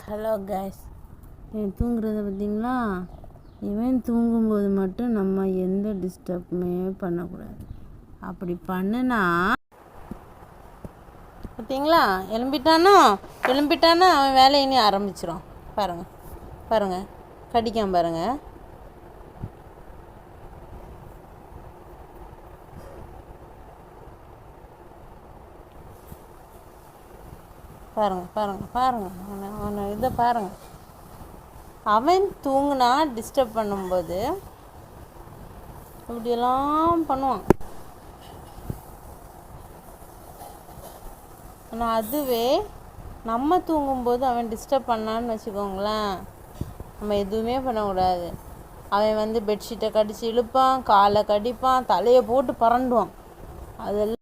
Hello guys, இவன் தூங்குறத பார்த்தீங்களா? இவன் தூங்கும்போது மட்டும் நம்ம எந்த டிஸ்டர்புமே பண்ணக்கூடாது. அப்படி பண்ணுனா பார்த்தீங்களா, எழும்பிட்டானா அவன் வேலையை இனி ஆரம்பிச்சிடும். பாருங்கள் கடிக்காம பாருங்கள். பாருங்கள் அவனை இதை பாருங்கள். அவன் தூங்குனா டிஸ்டர்ப் பண்ணும்போது இப்படியெல்லாம் பண்ணுவான். ஆனால் அதுவே நம்ம தூங்கும்போது அவன் டிஸ்டர்ப் பண்ணான்னு வச்சுக்கோங்களேன், நம்ம எதுவுமே பண்ணக்கூடாது. அவன் பெட்ஷீட்டை கடித்து இழுப்பான், காலை கடிப்பான், தலையை போட்டு பரண்டுவான். அதெல்லாம்